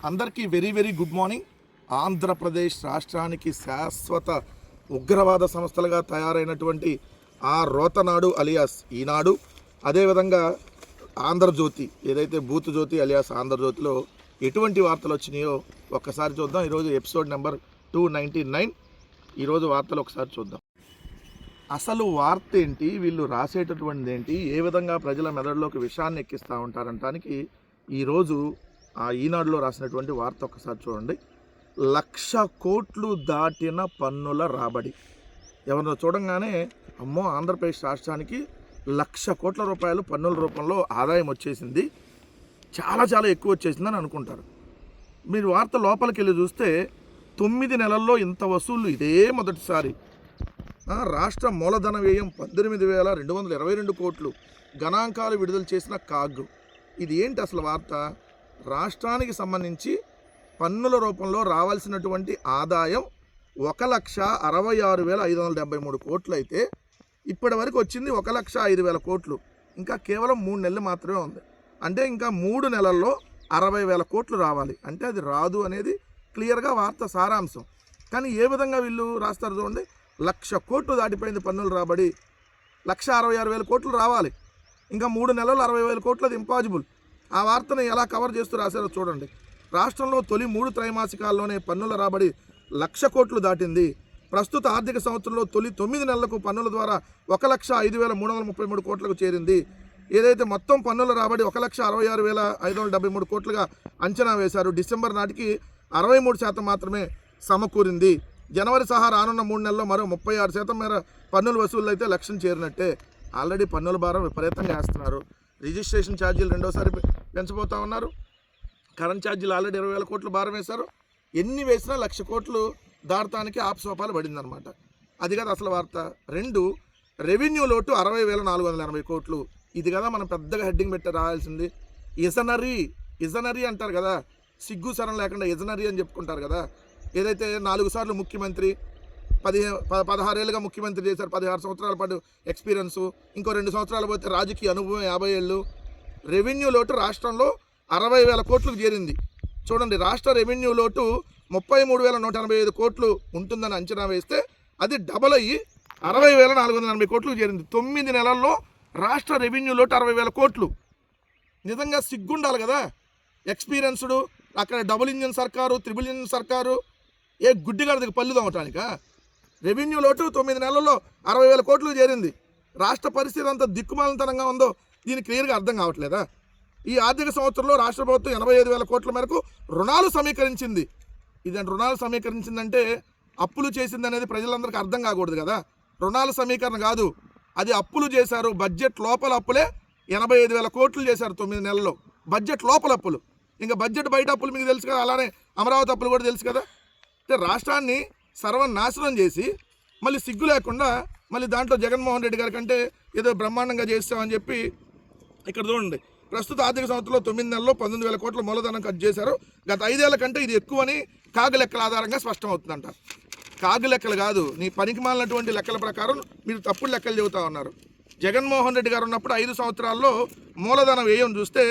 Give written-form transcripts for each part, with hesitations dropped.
అందరికీ very very good morning. Andhra Pradesh రాష్ట్రానికి శాశ్వత ఉగ్రవాద సంస్థలుగా తయారైనటువంటి ఆ రోతనాడు అలియాస్ ఈనాడు, అదేవిధంగా ఆంధ్రజ్యోతి ఏదైతే బూత్ జ్యోతి అలియాస్ ఆంధ్రజ్యోతిలో ఎటువంటి వార్తలు వచ్చినాయో ఒక్కసారి చూద్దాం. ఈరోజు ఎపిసోడ్ నెంబర్ 299. ఈరోజు వార్తలు ఒకసారి చూద్దాం. అసలు వార్త ఏంటి, వీళ్ళు రాసేటటువంటిది ఏంటి, ఏ విధంగా ప్రజల మెదడులోకి విషయాన్ని ఎక్కిస్తూ ఉంటారంటానికి ఈరోజు ఆ ఈనాడులో రాసినటువంటి వార్త ఒకసారి చూడండి. 1,00,000 కోట్లు దాటిన పన్నుల రాబడి. ఎవరినో చూడంగానే అమ్మో ఆంధ్రప్రదేశ్ రాష్ట్రానికి 1,00,000 కోట్ల రూపాయలు పన్నుల రూపంలో ఆదాయం వచ్చేసింది, చాలా చాలా ఎక్కువ వచ్చేసిందని అనుకుంటారు. మీరు వార్త లోపలికి వెళ్ళి చూస్తే 9 నెలల్లో ఇంత వసూళ్ళు ఇదే మొదటిసారి. రాష్ట్ర మూలధన వ్యయం 18,222 కోట్లు, గణాంకాలు విడుదల చేసిన కాగ్. ఇది ఏంటి అసలు వార్త? రాష్ట్రానికి సంబంధించి పన్నుల రూపంలో రావాల్సినటువంటి ఆదాయం 1,66,573 కోట్లు అయితే ఇప్పటి వరకు వచ్చింది 1,05,000 కోట్లు. ఇంకా కేవలం 3 నెలలు మాత్రమే ఉంది. అంటే ఇంకా 3 నెలల్లో 60,000 కోట్లు రావాలి. అంటే అది రాదు అనేది క్లియర్గా వార్త సారాంశం. కానీ ఏ విధంగా వీళ్ళు రాస్తారు చూడండి. 1,00,000 కోట్లు దాటిపోయింది పన్నులు రాబడి, 1,66,000 కోట్లు రావాలి, ఇంకా 3 నెలలు 60,000 కోట్లు, అది ఇంపాసిబుల్. ఆ వార్తను ఎలా కవర్ చేస్తూ రాశారో చూడండి. రాష్ట్రంలో తొలి 3 త్రైమాసికాల్లోనే పన్నుల రాబడి 1,00,000 కోట్లు దాటింది. ప్రస్తుత ఆర్థిక సంవత్సరంలో తొలి 9 నెలలకు పన్నుల ద్వారా 1,05,333 కోట్లకు చేరింది. ఏదైతే మొత్తం పన్నుల రాబడి 1,66,573 కోట్లుగా అంచనా వేశారు. డిసెంబర్ నాటికి 63% మాత్రమే సమకూరింది. జనవరి సహా రానున్న 3 నెలల్లో మరో 36% మేర పన్నుల వసూళ్ళు అయితే లక్ష్యం చేరినట్టే. ఆల్రెడీ పన్నుల భారం విపరీతంగా వేస్తున్నారు. రిజిస్ట్రేషన్ ఛార్జీలు రెండోసారి పెంచబోతా ఉన్నారు. కరెంట్ ఛార్జీలు ఆల్రెడీ 20,000 కోట్లు భారం వేశారు. ఎన్ని వేసినా 1,00,000 కోట్లు దాటడానికి ఆపసోపాలు పడిందనమాట. అది కదా అసలు వార్త. 2, రెవెన్యూ లోటు 60,480 కోట్లు. ఇది కదా మనం పెద్దగా హెడ్డింగ్ పెట్టి రాయాల్సింది. ఇజనరీ అంటారు కదా, సిగ్గు సరం లేకుండా ఇజనరీ అని చెప్పుకుంటారు కదా. ఏదైతే 4 సార్లు ముఖ్యమంత్రి, 16 ఏళ్ళుగా ముఖ్యమంత్రి చేశారు, 16 సంవత్సరాల పాటు ఎక్స్పీరియన్సు, ఇంకో 2 సంవత్సరాలు పోతే రాజకీయ అనుభవం 50 ఏళ్ళు. రెవెన్యూ లోటు రాష్ట్రంలో 60,000 కోట్లకు చేరింది. చూడండి, రాష్ట్ర రెవెన్యూ లోటు 33,185 కోట్లు ఉంటుందని అంచనా వేస్తే అది డబల్ అయ్యి 60,480 కోట్లకు చేరింది. 9 నెలల్లో రాష్ట్ర రెవెన్యూ లోటు 60,000 కోట్లు. నిజంగా సిగ్గుండాలి కదా. ఎక్స్పీరియన్స్డ్, అక్కడ డబుల్ ఇంజిన్ సర్కారు, త్రిబుల్ ఇంజిన్ సర్కారు, ఏ గుడ్డిగాడికి పళ్ళు తవ్వటానికా? రెవెన్యూ లోటు 9 నెలల్లో 60,000 కోట్లు చేరింది. రాష్ట్ర పరిస్థితి అంత దిక్కుమాలితనంగా ఉందో దీనికి క్లియర్గా అర్థం కావట్లేదా? ఈ ఆర్థిక సంవత్సరంలో రాష్ట్ర ప్రభుత్వం 85,000 కోట్ల మేరకు రుణాలు సమీకరించింది. ఇదంటే రుణాలు సమీకరించిందంటే అప్పులు చేసింది అనేది ప్రజలందరికీ అర్థం కాకూడదు కదా. రుణాల సమీకరణ కాదు, అది అప్పులు చేశారు. బడ్జెట్ లోపల అప్పులే 85,000 కోట్లు చేశారు 9 నెలల్లో. బడ్జెట్ లోపల అప్పులు, ఇంకా బడ్జెట్ బయట అప్పులు మీకు తెలుసు కదా. అలానే అమరావతి అప్పులు కూడా తెలుసు కదా. అంటే రాష్ట్రాన్ని సర్వనాశనం చేసి మళ్ళీ సిగ్గు లేకుండా మళ్ళీ దాంట్లో జగన్మోహన్ రెడ్డి గారి కంటే ఏదో బ్రహ్మాండంగా చేస్తామని చెప్పి ఇక్కడ చూడండి. ప్రస్తుత ఆర్థిక సంవత్సరంలో 9 నెలల్లో 19,000 కోట్ల మూలధనం ఖర్చు చేశారు. గత 5 ఏళ్ల కంటే ఇది ఎక్కువని కాగు లెక్కల ఆధారంగా స్పష్టమవుతుందంట. కాగు లెక్కలు కాదు, నీ పనికి మాలినటువంటి లెక్కల ప్రకారం మీరు తప్పుడు లెక్కలు చెబుతా ఉన్నారు. జగన్మోహన్ రెడ్డి గారు ఉన్నప్పుడు 5 సంవత్సరాల్లో మూలధన వ్యయం చూస్తే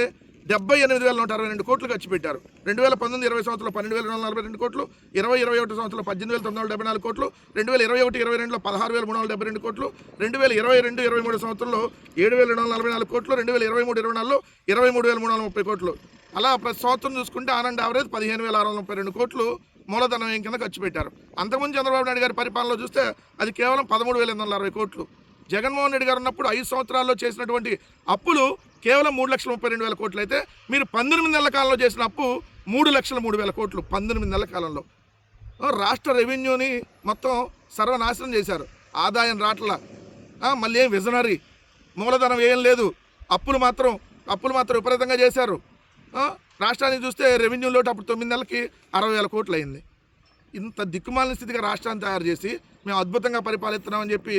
78,162 కోట్లు ఖర్చు పెట్టారు. 2019-20 సంవత్సరంలో 12,242 కోట్లు, 2020-21 సంవత్సరంలో 18,974 కోట్లు, 2021-22లో 16,372 కోట్లు, 2022-23 సంవత్సరంలో 7,244 కోట్లు, 2023-24లో 23,330 కోట్లు. అలా ప్రతి సంవత్సరం చూసుకుంటే ఆనండ్ యావరేజ్ 15,632 కోట్లు మూలధన వ్యయం కింద ఖర్చు పెట్టారు. అంతకుముందు చంద్రబాబు నాయుడు గారి పరిపాలనలో చూస్తే అది కేవలం 13,860 కోట్లు. జగన్మోహన్ రెడ్డి గారు ఉన్నప్పుడు 5 సంవత్సరాల్లో చేసినటువంటి అప్పులు కేవలం 3,32,000 కోట్లు అయితే మీరు 19 నెలల కాలంలో చేసిన అప్పు 3,03,000 కోట్లు. 19 నెలల కాలంలో రాష్ట్ర రెవెన్యూని మొత్తం సర్వనాశనం చేశారు. ఆదాయం రాట్ల, మళ్ళీ ఏం విజనరీ, మూలధనం ఏం లేదు, అప్పులు మాత్రం విపరీతంగా చేశారు. రాష్ట్రాన్ని చూస్తే రెవెన్యూ లోటు అప్పుడు 9 నెలలకి 60,000 కోట్లు అయింది. ఇంత దిక్కుమాలిన స్థితిగా రాష్ట్రాన్ని తయారు చేసి మేము అద్భుతంగా పరిపాలిస్తున్నామని చెప్పి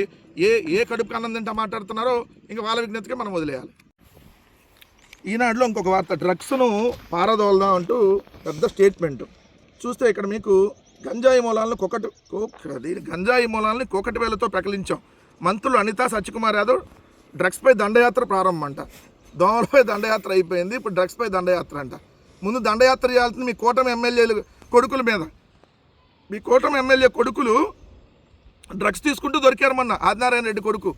ఏ కడుపు అన్నం తింటా మాట్లాడుతున్నారో ఇంకా వాళ్ళ విజ్ఞతకే మనం వదిలేయాలి. ఈనాడులో ఇంకొక వార్త, డ్రగ్స్ను పారదోలదాం అంటూ పెద్ద స్టేట్మెంట్. చూస్తే ఇక్కడ మీకు గంజాయి మూలాలను కోకటి వేలతో ప్రకటించాం. మంత్రులు అనితా సత్యకుమార్ యాదవ్ డ్రగ్స్పై దండయాత్ర ప్రారంభం అంట. దోమలపై దండయాత్ర అయిపోయింది, ఇప్పుడు డ్రగ్స్పై దండయాత్ర అంట. ముందు దండయాత్ర చేయాల్సింది మీ కూటమి ఎమ్మెల్యేలు కొడుకుల మీద. మీ కూటమి ఎమ్మెల్యే కొడుకులు డ్రగ్స్ తీసుకుంటూ దొరికారు మొన్న ఆదినారాయణ రెడ్డి కొడుకు.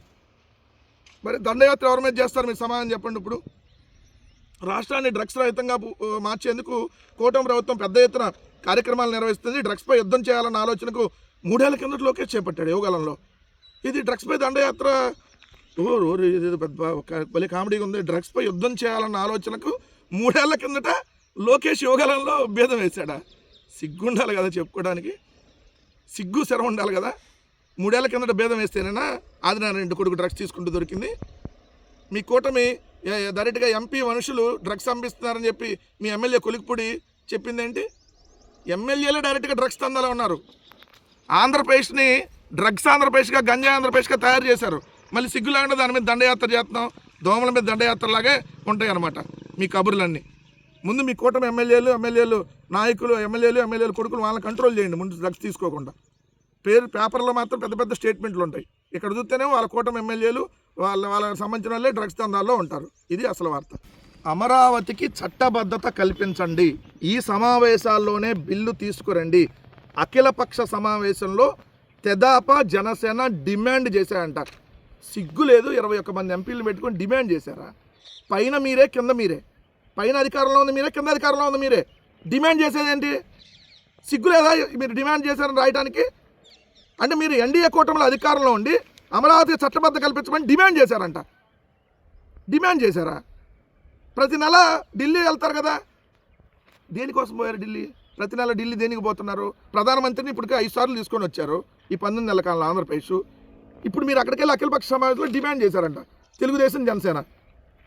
మరి దండయాత్ర ఎవరి మీద చేస్తారు మీరు సమాధానం చెప్పండి. ఇప్పుడు రాష్ట్రాన్ని డ్రగ్స్ రహితంగా మార్చేందుకు కూటమి ప్రభుత్వం పెద్ద ఎత్తున కార్యక్రమాలు నిర్వహిస్తుంది. డ్రగ్స్పై యుద్ధం చేయాలన్న ఆలోచనకు 3 ఏళ్ల కిందట లోకేష్ చేపట్టాడు యువగలంలో. ఇది డ్రగ్స్పై దండయాత్ర ఇది పెద్ద భలే కామెడీగా ఉంది. డ్రగ్స్పై యుద్ధం చేయాలన్న ఆలోచనకు 3 ఏళ్ల కిందట లోకేష్ యువగలంలో భేదం వేశాడా? సిగ్గుండాలి కదా చెప్పుకోవడానికి, సిగ్గు శరం ఉండాలి కదా. 3 ఏళ్ల కిందట భేదం వేస్తేనేనా ఆదినారాయణ రెడ్డి కొడుకు డ్రగ్స్ తీసుకుంటూ దొరికింది? మీ కూటమి డైరెక్ట్గా ఎంపీ మనుషులు డ్రగ్స్ పంపిస్తున్నారని చెప్పి మీ ఎమ్మెల్యే కొలిక్పూడి చెప్పిందేంటి? ఎమ్మెల్యేలే డైరెక్ట్గా డ్రగ్స్ తందాలో ఉన్నారు. ఆంధ్రప్రదేశ్ని డ్రగ్స్ ఆంధ్రప్రదేశ్గా, గంజా ఆంధ్రప్రదేశ్గా తయారు చేశారు. మళ్ళీ సిగ్గు లేకుండా దాని మీద దండయాత్ర చేస్తున్నాం, దోమల మీద దండయాత్రలాగే ఉంటాయి అన్నమాట మీ కబుర్లన్నీ. ముందు మీ కూటమి ఎమ్మెల్యేలు నాయకులు, ఎమ్మెల్యేలు కొడుకులు వాళ్ళని కంట్రోల్ చేయండి ముందు డ్రగ్స్ తీసుకోకుండా. పేపర్లో మాత్రం పెద్ద పెద్ద స్టేట్మెంట్లు ఉంటాయి. ఇక్కడ చూస్తేనే వాళ్ళ కూటమి ఎమ్మెల్యేలు వాళ్ళకి సంబంధించిన వాళ్ళే డ్రగ్స్ దందాల్లో ఉంటారు. ఇది అసలు వార్త. అమరావతికి చట్టబద్ధత కల్పించండి, ఈ సమావేశాల్లోనే బిల్లు తీసుకురండి. అఖిలపక్ష సమావేశంలో తెదాపా జనసేన డిమాండ్ చేశారంట. సిగ్గు లేదు, 21 మంది ఎంపీలు పెట్టుకొని డిమాండ్ చేశారా? పైన మీరే, కింద మీరే. పైన అధికారంలో ఉంది మీరే, కింద అధికారంలో ఉంది మీరే. డిమాండ్ చేసేదేంటి? సిగ్గు లేదా మీరు డిమాండ్ చేశారని రాయడానికి? అంటే మీరు ఎన్డీఏ కూటమిలో అధికారంలో ఉండి అమరావతి చట్టబద్ధ కల్పించమని డిమాండ్ చేశారంట. డిమాండ్ చేశారా? ప్రతి నెల ఢిల్లీ వెళ్తారు కదా, దేనికోసం పోయారు ఢిల్లీ? ప్రతి నెల ఢిల్లీ దేనికి పోతున్నారు? ప్రధానమంత్రిని ఇప్పటికే 5 సార్లు తీసుకొని వచ్చారు ఈ 19 నెలల కాలంలో ఆంధ్రప్రదేశ్. ఇప్పుడు మీరు అక్కడికి వెళ్ళి అఖిలపక్ష సమావేశంలో డిమాండ్ చేశారంట తెలుగుదేశం జనసేన.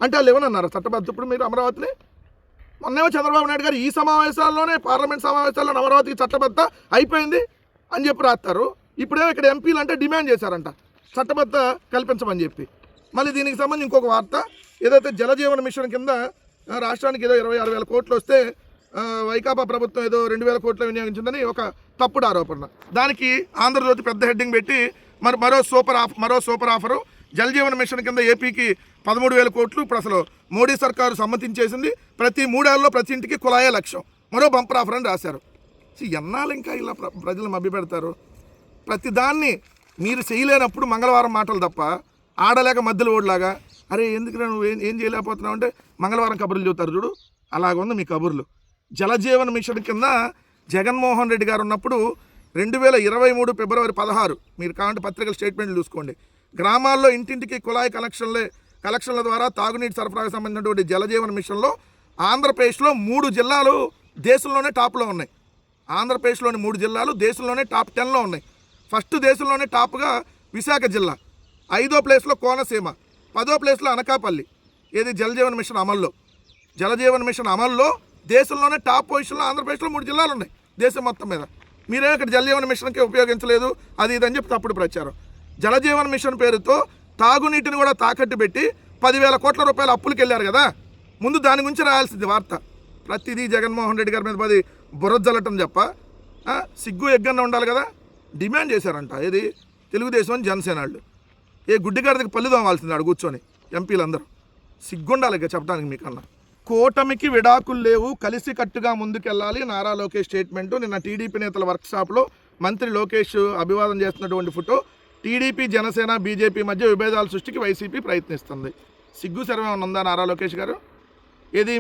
అంటే వాళ్ళు ఏమన్నారు చట్టబద్ధ? ఇప్పుడు మీరు అమరావతిని మొన్నేమో చంద్రబాబు నాయుడు గారు ఈ సమావేశాల్లోనే, పార్లమెంట్ సమావేశాల్లో అమరావతికి చట్టబద్ధ అయిపోయింది అని చెప్పి రాస్తారు. ఇప్పుడేమో ఇక్కడ ఎంపీలు అంటే డిమాండ్ చేశారంట చట్టబద్ధ కల్పించమని చెప్పి. మళ్ళీ దీనికి సంబంధించి ఇంకొక వార్త, ఏదైతే జలజీవన మిషన్ కింద రాష్ట్రానికి ఏదో 26,000 కోట్లు వస్తే వైకాపా ప్రభుత్వం ఏదో 2,000 కోట్లు వినియోగించిందని ఒక తప్పుడు ఆరోపణ. దానికి ఆంధ్రజ్యోతి పెద్ద హెడ్డింగ్ పెట్టి మరో సూపర్ ఆఫరు, జలజీవన మిషన్ కింద ఏపీకి 13,000 కోట్లు ఇప్పుడు అసలు మోడీ సర్కారు సమ్మతించేసింది. ప్రతి 3 ఏళ్లలో ప్రతి ఇంటికి కుళాయే లక్ష్యం, మరో బంపర్ ఆఫర్ అని రాశారు. ఎన్నాళ్ళు ఇంకా ఇలా ప్రజలు మభ్యపెడతారు? ప్రతిదాన్ని మీరు చేయలేనప్పుడు మంగళవారం మాటలు తప్ప, ఆడలేక మధ్యలో ఓడిలాగా అరే ఎందుకు నువ్వు ఏం చేయలేకపోతున్నావు అంటే మంగళవారం కబుర్లు చెబుతారు చూడు, అలాగుంది మీ కబుర్లు. జలజీవన్ మిషన్ కింద జగన్మోహన్ రెడ్డి గారు ఉన్నప్పుడు 2023 ఫిబ్రవరి 16 మీరు కావాలంటే పత్రికల స్టేట్మెంట్లు చూసుకోండి, గ్రామాల్లో ఇంటింటికి కుళాయి కలెక్షన్ల ద్వారా తాగునీటి సరఫరాకు సంబంధించినటువంటి జలజీవన్ మిషన్లో ఆంధ్రప్రదేశ్లో 3 జిల్లాలు దేశంలోనే టాప్లో ఉన్నాయి. ఆంధ్రప్రదేశ్లోని 3 జిల్లాలు దేశంలోనే టాప్ 10లో ఉన్నాయి. ఫస్ట్ దేశంలోనే టాప్గా విశాఖ జిల్లా, 5వ ప్లేస్లో కోనసీమ, 10వ ప్లేస్లో అనకాపల్లి. ఏది జలజీవన్ మిషన్ అమల్లో. జలజీవన్ మిషన్ అమల్లో దేశంలోనే టాప్ పొజిషన్లో ఆంధ్రప్రదేశ్లో 3 జిల్లాలు ఉన్నాయి దేశం మొత్తం మీద. మీరే ఇక్కడ జలజీవన్ మిషన్కి ఉపయోగించలేదు అది ఇదని చెప్పి తప్పుడు ప్రచారం. జలజీవన్ మిషన్ పేరుతో తాగునీటిని కూడా తాకట్టు పెట్టి 10,000 కోట్ల రూపాయల అప్పులకు వెళ్ళారు కదా. ముందు దాని గురించి రాయాల్సింది వార్త. ప్రతిదీ జగన్మోహన్ రెడ్డి గారి మీద పది బురజల్లటం చెప్ప సిగ్గు ఎగ్గన్న ఉండాలి కదా. డిమాండ్ చేశారంట ఏది తెలుగుదేశం జనసేన వాళ్ళు. ఏ గుడ్డిగాడికి పళ్ళు తోమాల్సింది ఆడు కూర్చొని ఎంపీలందరూ. సిగ్గుండాలి ఇక చెప్పడానికి మీకన్నా. కూటమికి విడాకులు లేవు, కలిసి కట్టుగా ముందుకెళ్ళాలి నారా లోకేష్ స్టేట్మెంటు. నిన్న టీడీపీ నేతల వర్క్షాప్లో మంత్రి లోకేష్ అభివాదం చేస్తున్నటువంటి ఫోటో. టీడీపీ జనసేన బీజేపీ మధ్య విభేదాల సృష్టికి వైసీపీ ప్రయత్నిస్తుంది. సిగ్గు శరమే ఉందా నారా లోకేష్ గారు? ఏది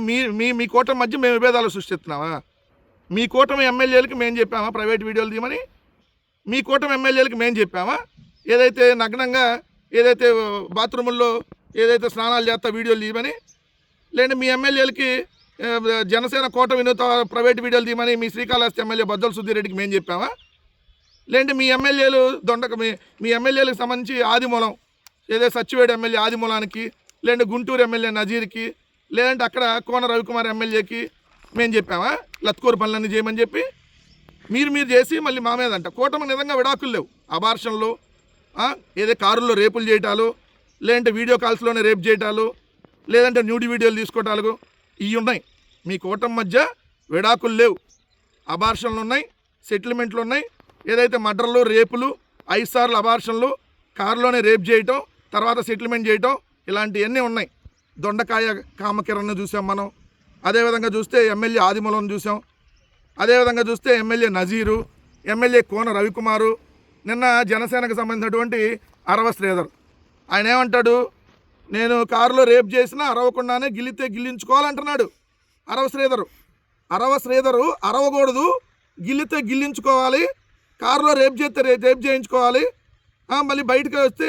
మీ కూటమి మధ్య మేము విభేదాలు సృష్టిస్తున్నావా? మీ కూటమి ఎమ్మెల్యేలకి మేము చెప్పామా ప్రైవేట్ వీడియోలు తీయమని? మీ కూటమి ఎమ్మెల్యేలకి మేము చెప్పామా ఏదైతే నగ్నంగా ఏదైతే బాత్రూముల్లో ఏదైతే స్నానాలు చేస్తా వీడియోలు తీయమని? లేదంటే మీ ఎమ్మెల్యేలకి జనసేన కోట వినూత ప్రైవేట్ వీడియోలు తీయమని మీ శ్రీకాళహస్తి ఎమ్మెల్యే బద్దల సుధీరెడ్డికి మేము చెప్పామా? లేదంటే మీ ఎమ్మెల్యేలు మీ ఎమ్మెల్యేలకు సంబంధించి ఆదిమూలం ఏదో సచ్చివేడు ఎమ్మెల్యే ఆదిమూలానికి, లేదంటే గుంటూరు ఎమ్మెల్యే నజీర్కి, లేదంటే అక్కడ కోన రవికుమార్ ఎమ్మెల్యేకి మేము చెప్పామా లత్కూరు పనులన్నీ చేయమని చెప్పి? మీరు చేసి మళ్ళీ మా మీద అంట. కూటమి నిజంగా విడాకులు లేవు, అబార్షన్లు, ఏదో కారుల్లో రేపులు చేయటాలు, లేదంటే వీడియో కాల్స్లోనే రేపు చేయటాలు, లేదంటే న్యూడి వీడియోలు తీసుకోవటాలు ఇవి ఉన్నాయి. మీ కూటమి మధ్య విడాకులు లేవు, అబార్షన్లు ఉన్నాయి, సెటిల్మెంట్లు ఉన్నాయి. ఏదైతే మర్డర్లు, రేపులు, 5 సార్లు అబార్షన్లు, కారులోనే రేప్ చేయటం, తర్వాత సెటిల్మెంట్ చేయటం, ఇలాంటివన్నీ ఉన్నాయి. దొండకాయ కామకిరణ్ చూసాం మనం. అదేవిధంగా చూస్తే ఎమ్మెల్యే ఆదిమూలం చూసాం, అదేవిధంగా చూస్తే ఎమ్మెల్యే నజీరు, ఎమ్మెల్యే కోన రవికుమారు, నిన్న జనసేనకు సంబంధించినటువంటి అరవ శ్రీధర్. ఆయన ఏమంటాడు, నేను కారులో రేప్ చేసినా అరవకుండానే గిల్లితే గిల్లించుకోవాలంటున్నాడు. అరవ శ్రీధరు అరవకూడదు, గిల్లితే గిల్లించుకోవాలి, కారులో రేప్ చేస్తే రేప్ చేయించుకోవాలి, మళ్ళీ బయటకు వస్తే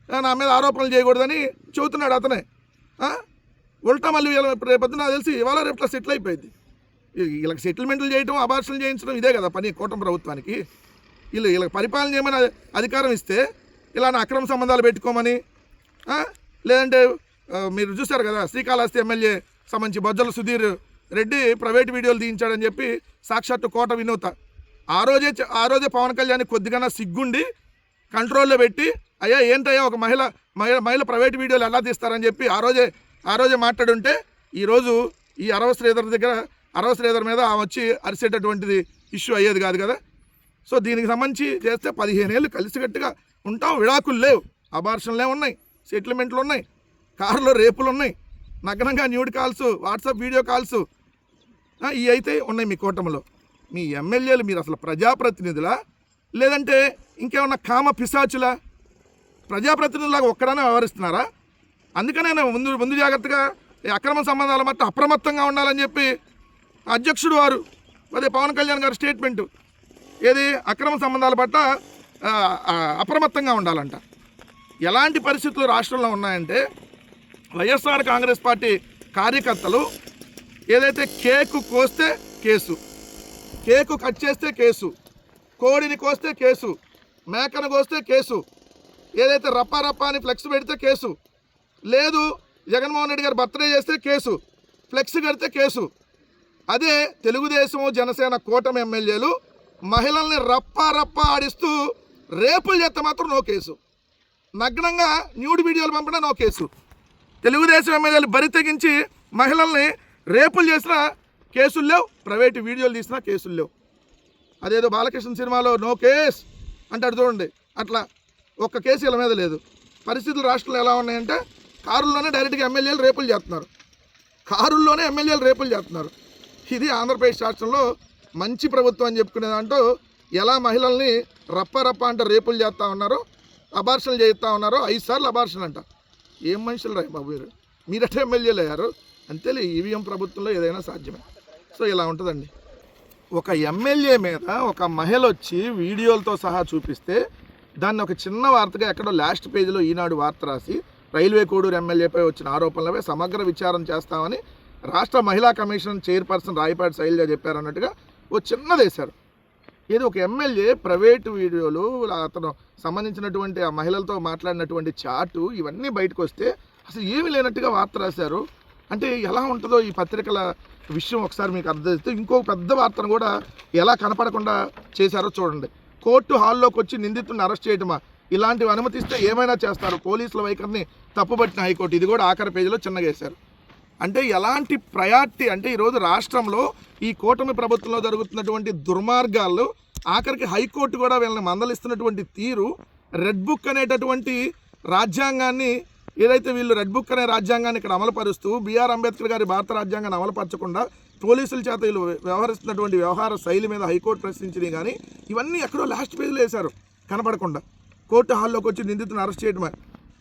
నా మీద ఆరోపణలు చేయకూడదని చెబుతున్నాడు అతనే. ఉల్టా మళ్ళీ రేపొద్దు నాకు తెలిసి ఇవాళ రేపు సెటిల్ అయిపోయింది. వీళ్ళకి సెటిల్మెంట్లు చేయటం, అబార్షన్లు చేయించడం ఇదే కదా పని కూటమి ప్రభుత్వానికి. వీళ్ళకి పరిపాలన చేయమని అధికారం ఇస్తే ఇలాంటి అక్రమ సంబంధాలు పెట్టుకోమని, లేదంటే మీరు చూశారు కదా శ్రీకాళహస్తి ఎమ్మెల్యే సంబంధించి బొజ్జల సుధీర్ రెడ్డి ప్రైవేట్ వీడియోలు తీయించాడని చెప్పి సాక్షాత్తు కోట వినూత ఆ రోజే పవన్ కళ్యాణ్ కొద్దిగా సిగ్గుండి కంట్రోల్లో పెట్టి, అయ్యా ఏంటయ్యా ఒక మహిళ ప్రైవేట్ వీడియోలు ఎలా తీస్తారని చెప్పి ఆ రోజే మాట్లాడుంటే ఈరోజు ఈ అరవ శ్రీధర్ మీద వచ్చి అరిసేటటువంటిది ఇష్యూ అయ్యేది కాదు కదా. సో దీనికి సంబంధించి చేస్తే 15 ఏళ్ళు కలిసికట్టుగా ఉంటాం. విడాకులు లేవు, అబార్షన్లే ఉన్నాయి, సెటిల్మెంట్లు ఉన్నాయి, కారులో రేపులు ఉన్నాయి, నగ్నంగా nude calls, WhatsApp video calls ఇవి అయితే ఉన్నాయి మీ కూటమిలో. మీ ఎమ్మెల్యేలు మీరు అసలు ప్రజాప్రతినిధులా లేదంటే ఇంకేమన్నా కామ పిశాచులా? ప్రజాప్రతినిధులాగా ఒక్కడనే వ్యవహరిస్తున్నారా? అందుకనే ముందు జాగ్రత్తగా అక్రమ సంబంధాల మట్టు అప్రమత్తంగా ఉండాలని చెప్పి అధ్యక్షుడు వారు అదే పవన్ కళ్యాణ్ గారి స్టేట్మెంటు ఏది అక్రమ సంబంధాల పట్ల అప్రమత్తంగా ఉండాలంట. ఎలాంటి పరిస్థితులు రాష్ట్రంలో ఉన్నాయంటే వైఎస్ఆర్ కాంగ్రెస్ పార్టీ కార్యకర్తలు ఏదైతే కేకు కోస్తే కేసు, కేకు కట్ చేస్తే కేసు, కోడిని కోస్తే కేసు, మేకను కోస్తే కేసు, ఏదైతే రప్పా అని ఫ్లెక్స్ పెడితే కేసు, లేదు జగన్మోహన్ రెడ్డి గారు బర్త్డే చేస్తే కేసు, ఫ్లెక్స్ కడితే కేసు. అదే తెలుగుదేశం జనసేన కూటమి ఎమ్మెల్యేలు మహిళల్ని రప్పా ఆడిస్తూ రేపులు చేస్తే మాత్రం నో కేసు, నగ్నంగా న్యూడ్ వీడియోలు పంపినా నో కేసు. తెలుగుదేశం ఎమ్మెల్యేలు బరి తెగించి మహిళల్ని రేపులు చేసినా కేసులు లేవు, ప్రైవేటు వీడియోలు తీసినా కేసులు లేవు. అదేదో బాలకృష్ణ సినిమాలో నో కేస్ అంటాడు చూడండి, అట్లా ఒక్క కేసు వీళ్ళ మీద లేదు. పరిస్థితులు రాష్ట్రంలో ఎలా ఉన్నాయంటే కారుల్లోనే డైరెక్ట్గా ఎమ్మెల్యేలు రేపులు చేస్తున్నారు. ఇది ఆంధ్రప్రదేశ్ రాష్ట్రంలో మంచి ప్రభుత్వం అని చెప్పుకునే దాంట్లో ఎలా మహిళల్ని రప్ప అంటే రేపులు చేస్తూ ఉన్నారో, అబార్షన్లు చేస్తూ ఉన్నారో. 5 సార్లు అబార్షన్ అంట. ఏం మనుషులు రా బాబు మీరట్టే ఎమ్మెల్యేలు అయ్యారు అంతేలే. ఈవీఎం ప్రభుత్వంలో ఏదైనా సాధ్యమే. సో ఇలా ఉంటుందండి. ఒక ఎమ్మెల్యే మీద ఒక మహిళ వచ్చి వీడియోలతో సహా చూపిస్తే దాన్ని ఒక చిన్న వార్తగా ఎక్కడో లాస్ట్ పేజీలో ఈనాడు వార్త రాసి రైల్వే కోడూరు ఎమ్మెల్యేపై వచ్చిన ఆరోపణలపై సమగ్ర విచారణ చేస్తామని రాష్ట్ర మహిళా కమిషన్ చైర్పర్సన్ రాయపాటి శైలజ చెప్పారన్నట్టుగా ఓ చిన్నదేశారు. ఏదో ఒక ఎమ్మెల్యే ప్రైవేటు వీడియోలు, అతను సంబంధించినటువంటి ఆ మహిళలతో మాట్లాడినటువంటి చాటు ఇవన్నీ బయటకు వస్తే అసలు ఏమీ లేనట్టుగా వార్త రాశారు. అంటే ఎలా ఉంటుందో ఈ పత్రికల విషయం ఒకసారి మీకు అర్థం చేస్తే, ఇంకో పెద్ద వార్తను కూడా ఎలా కనపడకుండా చేశారో చూడండి. కోర్టు హాల్లోకి వచ్చి నిందితుడిని అరెస్ట్ చేయటమా, ఇలాంటివి అనుమతిస్తే ఏమైనా చేస్తారు, పోలీసుల వైఖరిని తప్పుపట్టిన హైకోర్టు. ఇది కూడా ఆఖరి పేజీలో చిన్నగా వేశారు. అంటే ఎలాంటి ప్రయారిటీ అంటే ఈరోజు రాష్ట్రంలో ఈ కూటమి ప్రభుత్వంలో జరుగుతున్నటువంటి దుర్మార్గాలు, ఆఖరికి హైకోర్టు కూడా వీళ్ళని మందలిస్తున్నటువంటి తీరు, రెడ్ బుక్ అనేటటువంటి రాజ్యాంగాన్ని ఏదైతే వీళ్ళు రెడ్ బుక్ అనే రాజ్యాంగాన్ని ఇక్కడ అమలుపరుస్తూ బిఆర్ అంబేద్కర్ గారి భారత రాజ్యాంగాన్ని అమలుపరచకుండా పోలీసుల చేత వీళ్ళు వ్యవహరిస్తున్నటువంటి వ్యవహార శైలి మీద హైకోర్టు ప్రశ్నించింది. కానీ ఇవన్నీ ఎక్కడో లాస్ట్ పేజీలో వేశారు కనపడకుండా. కోర్టు హాల్లోకి వచ్చి నిందితులను అరెస్ట్ చేయడమే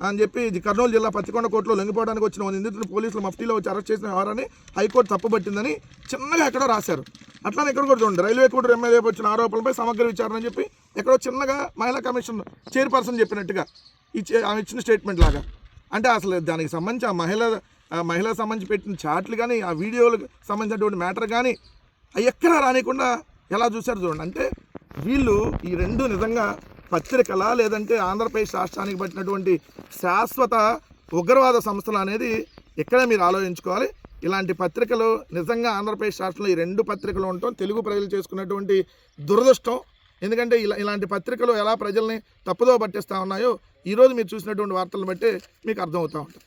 అని చెప్పి కర్నూలు జిల్లా పత్తికొండ కోర్టులో లొంగిపోవడానికి వచ్చిన నిందితులు పోలీసులు మఫ్టీలో వచ్చి అరెస్ట్ చేసిన వ్యవహారాన్ని హైకోర్టు తప్పుపట్టిందని చిన్నగా ఎక్కడో రాశారు. అట్లానే ఇక్కడ కూడా చూడండి, రైల్వే కోర్టు ఎమ్మెల్యే వచ్చిన ఆరోపణలపై సమగ్ర విచారణ అని చెప్పి ఎక్కడో చిన్నగా మహిళా కమిషన్ చైర్పర్సన్ చెప్పినట్టుగా ఆమె ఇచ్చిన స్టేట్మెంట్ లాగా. అంటే అసలు దానికి సంబంధించి ఆ మహిళకు సంబంధించి పెట్టిన చాట్లు కానీ, ఆ వీడియోలకు సంబంధించినటువంటి మ్యాటర్ కానీ అవి ఎక్కడా రానికుండా ఎలా చూశారు చూడండి. అంటే వీళ్ళు ఈ రెండు నిజంగా పత్రికలా లేదంటే ఆంధ్రప్రదేశ్ రాష్ట్రానికి పట్టినటువంటి శాశ్వత ఉగ్రవాద సంస్థలు అనేది ఇక్కడే మీరు ఆలోచించుకోవాలి. ఇలాంటి పత్రికలు నిజంగా ఆంధ్రప్రదేశ్ రాష్ట్రంలో ఈ 2 పత్రికలు ఉండటం తెలుగు ప్రజలు చేసుకున్నటువంటి దురదృష్టం. ఎందుకంటే ఇలాంటి పత్రికలు ఎలా ప్రజల్ని తప్పుదో పట్టిస్తూ ఉన్నాయో ఈరోజు మీరు చూసినటువంటి వార్తలను బట్టి మీకు అర్థమవుతూ ఉంటుంది.